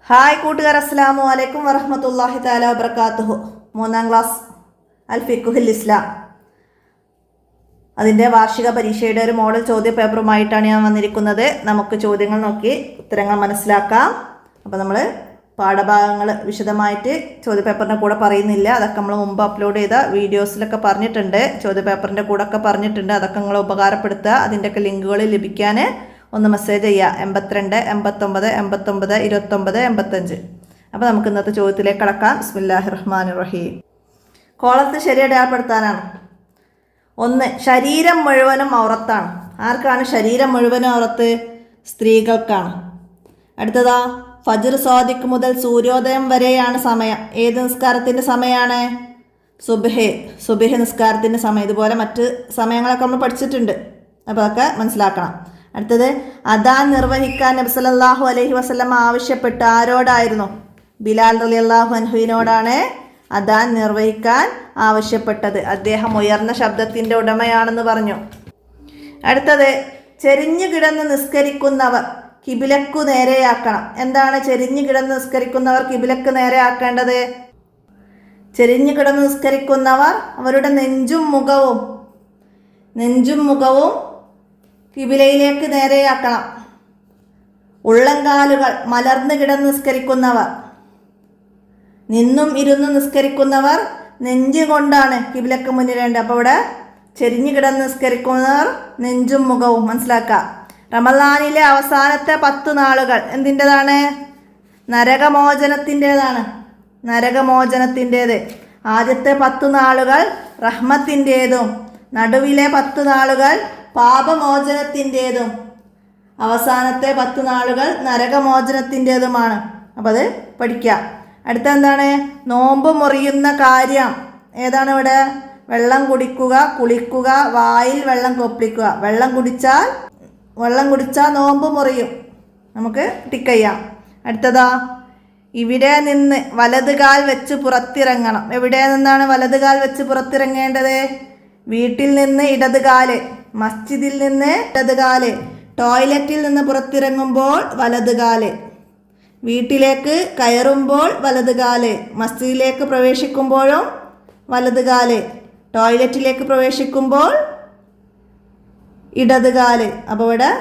Hi കൂട്ടുകാർ, അസ്സലാമു അലൈക്കും വറഹ്മത്തുള്ളാഹി തആല വബറകാതുഹു. 3ാം ക്ലാസ് അൽ ഫിഖ്ഹുൽ ഇസ്ലാം അതിൻ്റെ വാർഷിക പരീക്ഷയുടെ ഒരു മോഡൽ ചോദ്യ പേപ്പറുമായിട്ടാണ് ഞാൻ വന്നിരിക്കുന്നത്. നമുക്ക് ചോദ്യങ്ങൾ നോക്കി ഉത്തരങ്ങൾ മനസ്സിലാക്കാം. അപ്പോൾ നമ്മൾ പാഠഭാഗങ്ങൾ വിശദമായിട്ട് ചോദ്യപേപ്പറിൻ്റെ കൂടെ പറയുന്നില്ല. അതൊക്കെ നമ്മൾ മുമ്പ് അപ്ലോഡ് ചെയ്ത വീഡിയോസിലൊക്കെ പറഞ്ഞിട്ടുണ്ട്. ചോദ്യപേപ്പറിൻ്റെ കൂടെ ഒക്കെ പറഞ്ഞിട്ടുണ്ട്. അതൊക്കെ നിങ്ങൾ ഉപകാരപ്പെടുത്തുക. അതിൻ്റെയൊക്കെ ലിങ്കുകൾ ലഭിക്കാൻ ഒന്ന് മെസ്സേജ് ചെയ്യുക. 82 89 89 29 85. അപ്പോൾ നമുക്ക് ഇന്നത്തെ ചോദ്യത്തിലേക്ക് കടക്കാം. ബിസ്മില്ലാഹിർ റഹ്മാനിർ റഹീം. കോളത്ത് ശരി അടയാളപ്പെടുത്താനാണ്. 1. ശരീരം മുഴുവനും ഔറത്താണ്. ആർക്കാണ് ശരീരം മുഴുവനും ഔറത്ത്? സ്ത്രീകൾക്കാണ്. അടുത്തതാ, ഫജ്ർ സ്വാദിഖ് മുതൽ സൂര്യോദയം വരെയാണ് സമയം. ഏത് നിസ്കാരത്തിൻ്റെ സമയമാണ്? സുബ്ഹ് നിസ്കാരത്തിൻ്റെ സമയം. ഇതുപോലെ മറ്റ് സമയങ്ങളൊക്കെ നമ്മൾ പഠിച്ചിട്ടുണ്ട്. അപ്പോൾ അതൊക്കെ മനസ്സിലാക്കണം. അടുത്തത്, അദാൻ നിർവഹിക്കാൻ നബി സല്ലല്ലാഹു അലൈഹി വസല്ലം ആവശ്യപ്പെട്ടു. ആരോടായിരുന്നു? ബിലാൽ റളിയല്ലാഹു അൻഹുവിനോടാണ് അദാൻ നിർവഹിക്കാൻ ആവശ്യപ്പെട്ടത്. അദ്ദേഹം ഉയർന്ന ശബ്ദത്തിൻ്റെ ഉടമയാണെന്ന് പറഞ്ഞു. അടുത്തത്, ചെരിഞ്ഞു കിടന്ന് നിസ്കരിക്കുന്നവർ കിബിലക്കു നേരെയാക്കണം. എന്താണ് ചെരിഞ്ഞു കിടന്ന് നിസ്കരിക്കുന്നവർ കിബിലക്ക് നേരെയാക്കേണ്ടത്? ചെരിഞ്ഞു കിടന്ന് നിസ്കരിക്കുന്നവർ അവരുടെ നെഞ്ചും മുഖവും കിബിലയിലേക്ക് നേരെയാക്കണം. ഉള്ളംകാലുകൾ മലർന്നു കിടന്ന് നിസ്കരിക്കുന്നവർ, നിന്നും ഇരുന്നും നിസ്കരിക്കുന്നവർ നെഞ്ച് കൊണ്ടാണ് കിബിലക്ക് മുന്നിലേണ്ടത്. അപ്പോൾ ഇവിടെ ചെരിഞ്ഞു കിടന്ന് നിസ്കരിക്കുന്നവർ നെഞ്ചും മുഖവും മനസ്സിലാക്കാം. റമളാനിലെ അവസാനത്തെ 10 നാളുകൾ എന്തിൻ്റെതാണ്? നരകമോചനത്തിൻ്റേത്. ആദ്യത്തെ 10 നാളുകൾ റഹ്മത്തിൻ്റേതും നടുവിലെ 10 നാളുകൾ പാപമോചനത്തിൻ്റേതും അവസാനത്തെ 10 നാളുകൾ നരകമോചനത്തിൻ്റേതുമാണ്. അപ്പോൾ അത് പഠിക്കുക. അടുത്ത എന്താണ്? നോമ്പ് മുറിയുന്ന കാര്യം ഏതാണ് ഇവിടെ? വെള്ളം കുടിക്കുക, കുളിക്കുക, വായിൽ വെള്ളം കൊപ്പിക്കുക. വെള്ളം കുടിച്ചാൽ നോമ്പ് മുറിയും. നമുക്ക് ടിക്ക് ചെയ്യാം. അടുത്തതാ, ഇവിടെ നിന്ന് വലത് കാൽ വെച്ച് പുറത്തിറങ്ങണം. എവിടെ നിന്നാണ് വലത് കാൽ വെച്ച് പുറത്തിറങ്ങേണ്ടത്? വീട്ടിൽ നിന്ന് ഇടത് കാല്, മസ്ജിദിൽ നിന്ന് ഇടത് കാല്, ടോയ്ലറ്റിൽ നിന്ന് പുറത്തിറങ്ങുമ്പോൾ വലത് കാല്, വീട്ടിലേക്ക് കയറുമ്പോൾ വലത് കാല്, മസ്ജിദിലേക്ക് പ്രവേശിക്കുമ്പോഴും വലത് കാല്, ടോയ്ലറ്റിലേക്ക് പ്രവേശിക്കുമ്പോൾ ഇടത് കാല്. അപ്പോൾ ഇവിടെ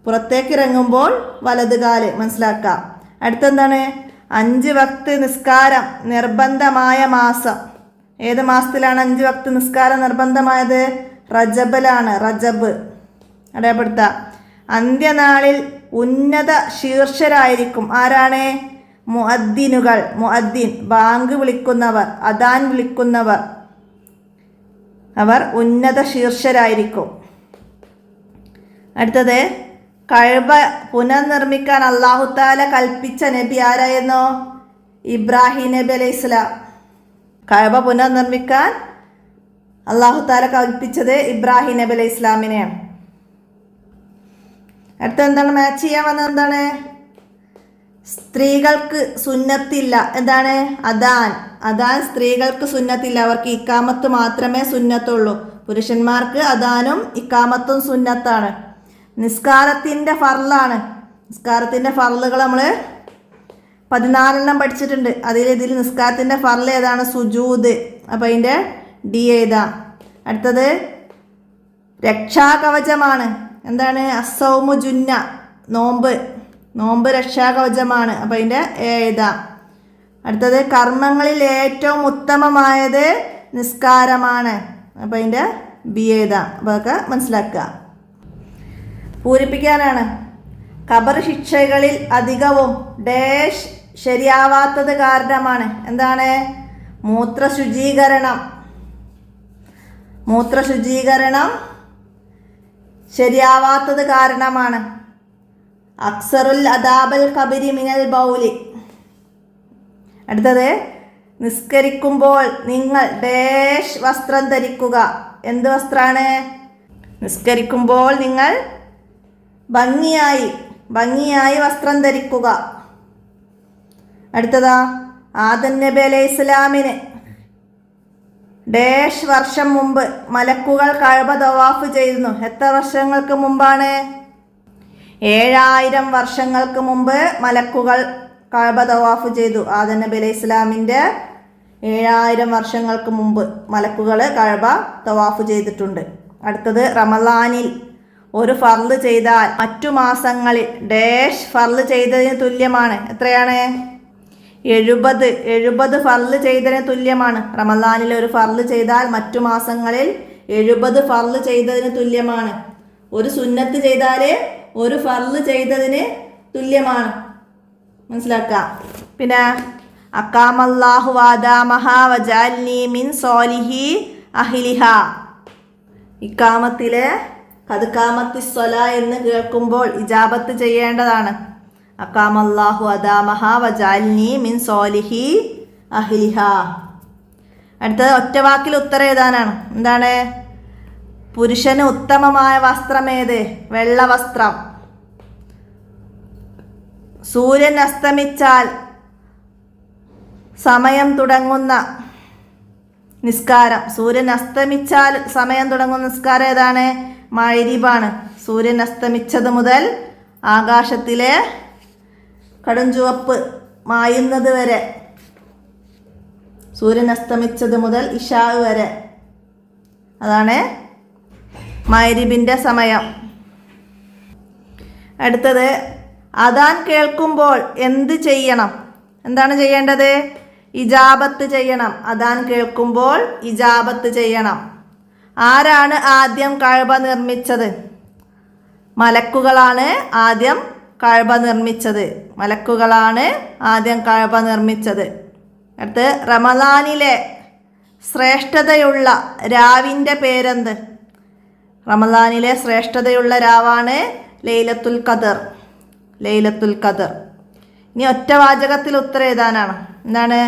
പുറത്തേക്ക് ഇറങ്ങുമ്പോൾ വലത് കാല് മനസ്സിലാക്കാം. അടുത്തെന്താണ്? 5 വക്ത് നിസ്കാരം നിർബന്ധമായ മാസം. ഏത് മാസത്തിലാണ് 5 വക്ത് നിസ്കാരം നിർബന്ധമായത്? റജബിലാണ്. റജബ് അടയാളപ്പെടുത്താം. അന്ത്യനാളിൽ ഉന്നത ശീർഷരായിരിക്കും. ആരാണ്? മുഅദ്ദിൻ ബാങ്ക് വിളിക്കുന്നവർ, അദാൻ വിളിക്കുന്നവർ, അവർ ഉന്നത ശീർഷരായിരിക്കും. അടുത്തത്, കഅബ പുനർനിർമ്മിക്കാൻ അല്ലാഹു തആല കൽപ്പിച്ച നബി ആരായിരുന്നു? ഇബ്രാഹിം നബി അലൈഹിസ്സലാം. കഅബ പുനർനിർമ്മിക്കാൻ അല്ലാഹു തആല കൽപ്പിച്ചത് ഇബ്രാഹിം നബി അലൈഹി ഇസ്ലാമിനെയാണ്. അടുത്ത എന്താണ്? മാച്ച് ചെയ്യാൻ വന്നത് എന്താണ്? സ്ത്രീകൾക്ക് സുന്നത്തില്ല. എന്താണ്? അദാൻ സ്ത്രീകൾക്ക് സുന്നത്തില്ല. അവർക്ക് ഇക്കാമത്ത് മാത്രമേ സുന്നത്തുള്ളൂ. പുരുഷന്മാർക്ക് അദാനും ഇക്കാമത്തും സുന്നത്താണ്. നിസ്കാരത്തിൻ്റെ ഫർളാണ്. നിസ്കാരത്തിൻ്റെ ഫർളുകൾ നമ്മൾ 14 പഠിച്ചിട്ടുണ്ട്. ഇതിൽ നിസ്കാരത്തിൻ്റെ ഫർള് ഏതാണ്? സുജൂദ്. അപ്പോൾ അതിൻ്റെ ഡി എഴുതാം. അടുത്തത് രക്ഷാകവചമാണ്. എന്താണ്? അസ്സൗമു ജുന്ന, നോമ്പ് രക്ഷാകവചമാണ്. അപ്പോൾ അതിൻ്റെ എഴുതാം. അടുത്തത് കർമ്മങ്ങളിൽ ഏറ്റവും ഉത്തമമായത് നിസ്കാരമാണ്. അപ്പോൾ അതിൻ്റെ ബി എഴുതാം. അപ്പോൾ അതൊക്കെ മനസ്സിലാക്കുക. പൂരിപ്പിക്കാനാണ്. ഖബർ ശിക്ഷകളിൽ അധികവും ഡാഷ് ശരിയാവാത്തത് കാരണമാണ്. എന്താണ്? മൂത്രശുചീകരണം ശരിയാവാത്തത് കാരണമാണ്. അക്സറുൽ അദാബൽ ഖബരി മിനൽ ബൗലി. അടുത്തത്, നിസ്കരിക്കുമ്പോൾ നിങ്ങൾ ഡാഷ് വസ്ത്രം ധരിക്കുക. എന്ത് വസ്ത്രമാണ്? നിസ്കരിക്കുമ്പോൾ നിങ്ങൾ ഭംഗിയായി വസ്ത്രം ധരിക്കുക. അടുത്തതാ, ആദം നബി അലൈഹി ഇസ്ലാമിന് ഡാഷ് വർഷം മുമ്പ് മലക്കുകൾ കഅബ തവാഫ് ചെയ്തിരുന്നു. എത്ര വർഷങ്ങൾക്ക് മുമ്പാണ്? 7000 വർഷങ്ങൾക്ക് മുമ്പ് മലക്കുകൾ കഅബ തവാഫ് ചെയ്തു? ആദം നബി അലൈഹി ഇസ്ലാമിൻ്റെ 7000 വർഷങ്ങൾക്ക് മുമ്പ് മലക്കുകൾ കഅബ തവാഫ് ചെയ്തിട്ടുണ്ട്. അടുത്തത് റമളാനിൽ ഒരു ഫർള് ചെയ്താൽ മറ്റു മാസങ്ങളിൽ ഡാഷ് ഫർള് ചെയ്തതിന് തുല്യമാണ്. എത്രയാണ്? 70 ഫർള് ചെയ്തതിന് തുല്യമാണ്. റമളാനിൽ ഒരു ഫർള് ചെയ്താൽ മറ്റു മാസങ്ങളിൽ 70 ഫർള് ചെയ്തതിന് തുല്യമാണ്. ഒരു സുന്നത്ത് ചെയ്താൽ ഒരു ഫർള് ചെയ്തതിന് തുല്യമാണ്. മനസ്സിലാക്കുക. പിന്നെ അക്കാമല്ലാഹു വാദാമഹ വജഅൽനി മിൻ സ്വാലിഹി അഹ്ലിഹ. ഇക്കാമത്തിലെ ഖദ് ഖാമത്തിസ് സ്വലാ എന്ന് കേൾക്കുമ്പോൾ ഇജാബത്ത് ചെയ്യേണ്ടതാണ്. അക്കാമല്ലാഹു അദാമഹ വജഅൽനി മിൻ സ്വാലിഹി അഹ്ലിഹ. അടുത്തത് ഒറ്റവാക്കിൽ ഉത്തരം എഴുതാനാണ്. എന്താണ്? പുരുഷന് ഉത്തമമായ വസ്ത്രമേത്? വെള്ള വസ്ത്രം. സൂര്യൻ അസ്തമിച്ചാൽ സമയം തുടങ്ങുന്ന നിസ്കാരം. സൂര്യൻ അസ്തമിച്ചാൽ സമയം തുടങ്ങുന്ന നിസ്കാരം ഏതാണ്? മഗ്‌രിബാണ്. സൂര്യൻ അസ്തമിച്ചത് മുതൽ ആകാശത്തിലെ കടുംചുവപ്പ് മായുന്നത് വരെ, സൂര്യൻ അസ്തമിച്ചത് മുതൽ ഇശാ വരെ, അതാണ് മഗ്‌രിബിൻ്റെ സമയം. അടുത്തത് അദാൻ കേൾക്കുമ്പോൾ എന്ത് ചെയ്യണം? എന്താണ് ചെയ്യേണ്ടത്? ഇജാബത്ത് ചെയ്യണം. അദാൻ കേൾക്കുമ്പോൾ ഇജാബത്ത് ചെയ്യണം. ആരാണ് ആദ്യം കഅബ നിർമ്മിച്ചത്? മലക്കുകളാണ് ആദ്യം കഅബ നിർമ്മിച്ചത്. മലക്കുകളാണ് ആദ്യം കഅബ നിർമ്മിച്ചത്. അടുത്ത് റമളാനിലെ ശ്രേഷ്ഠതയുള്ള രാവിൻ്റെ പേരെന്ത്? റമളാനിലെ ശ്രേഷ്ഠതയുള്ള രാവാണ് ലൈലത്തുൽ ഖദർ. ലൈലത്തുൽ ഖദർ. ഇനി ഒറ്റവാചകത്തിൽ ഉത്തരം എഴുതാനാണ്. എന്താണ്?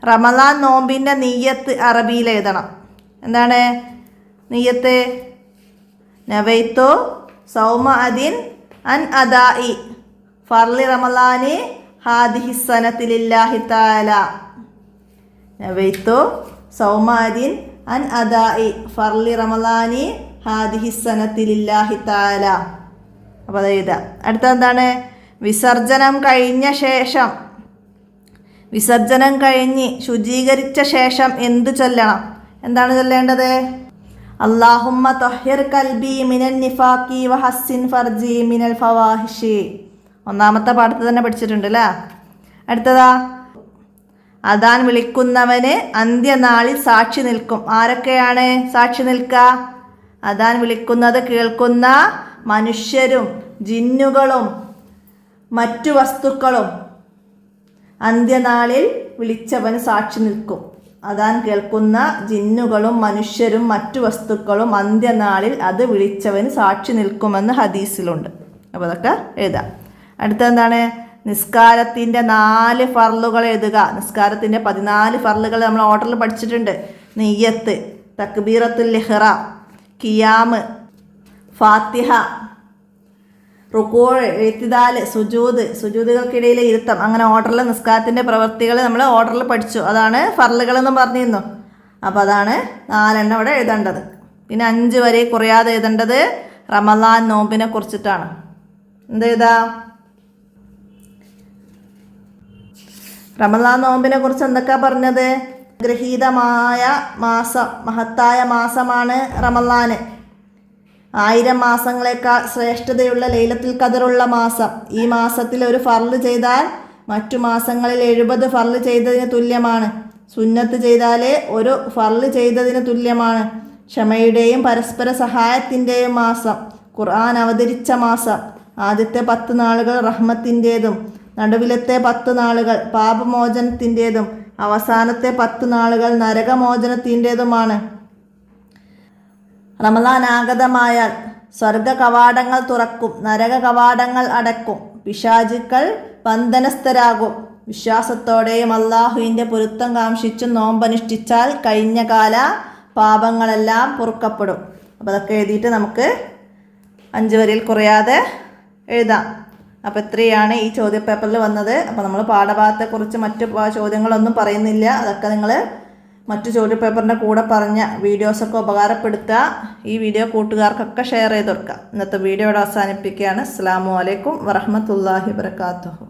റമളാൻ നോമ്പിൻ്റെ നിയ്യത്ത് അറബിയിൽ എഴുതണം. എന്താണ് നിയ്യത്ത്? നവൈത്തു സൗമ അദിൻ അൻ അദാഇ ഫർളി റമളാനി ഹാദിഹി സനതി ലില്ലാഹി തആല. നവൈത്തു സൗമ അദിൻ അൻ അദാഇ ഫർളി റമളാനി ഹാദിഹി സനതി ലില്ലാഹി തആല. അപ്പോൾ അത് എഴുതാം. അടുത്ത എന്താണ്? വിസർജനം കഴിഞ്ഞ ശേഷം, വിസർജനം കഴിഞ്ഞ് ശുചീകരിച്ച ശേഷം എന്ത് ചൊല്ലണം? എന്താണ് ചൊല്ലേണ്ടത്? അല്ലാഹുമ്മ ത്വഹിർ ഖൽബി മിനൻ നിഫാഖി വഹസ്സിൻ ഫർജി മിനൽ ഫവാഹിഷി. ഒന്നാമത്തെ പാഠത്തിൽ തന്നെ പഠിച്ചിട്ടുണ്ട് അല്ലേ? അടുത്തതാ, അദാൻ വിളിക്കുന്നവന് അന്ത്യനാളിൽ സാക്ഷി നിൽക്കും. ആരൊക്കെയാണ് സാക്ഷി നിൽക്കുക? അദാൻ വിളിക്കുന്നത് കേൾക്കുന്ന മനുഷ്യരും ജിന്നുകളും മറ്റു വസ്തുക്കളും അന്ത്യനാളിൽ വിളിച്ചവന് സാക്ഷി നിൽക്കും. അദാൻ കേൾക്കുന്ന ജിന്നുകളും മനുഷ്യരും മറ്റു വസ്തുക്കളും അന്ത്യനാളിൽ അത് വിളിച്ചവന് സാക്ഷി നിൽക്കുമെന്ന് ഹദീസിലുണ്ട്. അപ്പോൾ അതൊക്കെ എഴുതാം. അടുത്തെന്താണ്? നിസ്കാരത്തിൻ്റെ 4 ഫർളുകൾ എഴുതുക. നിസ്കാരത്തിൻ്റെ 14 ഫർളുകൾ നമ്മൾ ഓർഡറിൽ പഠിച്ചിട്ടുണ്ട്. നിയ്യത്ത്, തക്ബീറത്തുൽ ഇഹ്റാം, ഖിയാം, ഫാത്തിഹ, റുകൂഅ്, ഇഅ്തിദാല്, സുജൂദ്, സുജൂദുകൾക്കിടയിലെ ഇരുത്തം. അങ്ങനെ ഓർഡറിൽ നിസ്കാരത്തിൻ്റെ പ്രവൃത്തികൾ നമ്മൾ ഓർഡറിൽ പഠിച്ചു. അതാണ് ഫർളുകളെന്നും പറഞ്ഞിരുന്നു. അപ്പോൾ അതാണ് 4 ഇവിടെ എഴുതേണ്ടത്. പിന്നെ 5 വരെ കുറയാതെ എഴുതേണ്ടത് റമളാൻ നോമ്പിനെ കുറിച്ചിട്ടാണ്. എന്തെഴുതാ? റമളാൻ നോമ്പിനെ കുറിച്ച് എന്തൊക്കെയാ പറഞ്ഞത്? ഗ്രഹീതമായ മാസം, മഹത്തായ മാസമാണ് റമളാൻ. 1000 മാസങ്ങളെക്കാൾ ശ്രേഷ്ഠതയുള്ള ലൈലത്തുൽ ഖദറുള്ള മാസം. ഈ മാസത്തിൽ ഒരു ഫർള് ചെയ്താൽ മറ്റു മാസങ്ങളിൽ 70 ഫർള് ചെയ്തതിന് തുല്യമാണ്. സുന്നത്ത് ചെയ്താൽ ഒരു ഫർള് ചെയ്തതിന് തുല്യമാണ്. ക്ഷമയുടെയും പരസ്പര സഹായത്തിൻ്റെയും മാസം. ഖുർആൻ അവതരിച്ച മാസം. ആദ്യത്തെ 10 നാളുകൾ റഹ്മത്തിൻ്റേതും നടുവിലത്തെ 10 നാളുകൾ പാപമോചനത്തിൻ്റേതും അവസാനത്തെ 10 നാളുകൾ നരകമോചനത്തിൻ്റേതുമാണ്. റമളാൻ ആഗതമായാൽ സ്വർഗ കവാടങ്ങൾ തുറക്കും, നരക കവാടങ്ങൾ അടക്കും, പിശാചുക്കൾ ബന്ധനസ്ഥരാകും. വിശ്വാസത്തോടെയും അള്ളാഹുവിൻ്റെ പൊരുത്തം കാംക്ഷിച്ചും നോമ്പനുഷ്ഠിച്ചാൽ കഴിഞ്ഞ കാല പാപങ്ങളെല്ലാം പൊറുക്കപ്പെടും. അപ്പോൾ അതൊക്കെ എഴുതിയിട്ട് നമുക്ക് 5 വരിയിൽ കുറയാതെ എഴുതാം. അപ്പോൾ ഇത്രയാണ് ഈ ചോദ്യപേപ്പറിൽ വന്നത്. അപ്പോൾ നമ്മൾ പാഠഭാഗത്തെക്കുറിച്ച് മറ്റു ചോദ്യങ്ങളൊന്നും പറയുന്നില്ല. അതൊക്കെ നിങ്ങൾ മറ്റു ചോദ്യപേപ്പറിൻ്റെ കൂടെ പറഞ്ഞ വീഡിയോസൊക്കെ ഉപകാരപ്പെടുത്തുക. ഈ വീഡിയോ കൂട്ടുകാർക്കൊക്കെ ഷെയർ ചെയ്ത് കൊടുക്കുക. ഇന്നത്തെ വീഡിയോ ഇവിടെ അവസാനിപ്പിക്കുകയാണ്. അസ്സലാമു അലൈക്കും വറഹ്മത്തുള്ളാഹി വബറകാതുഹു.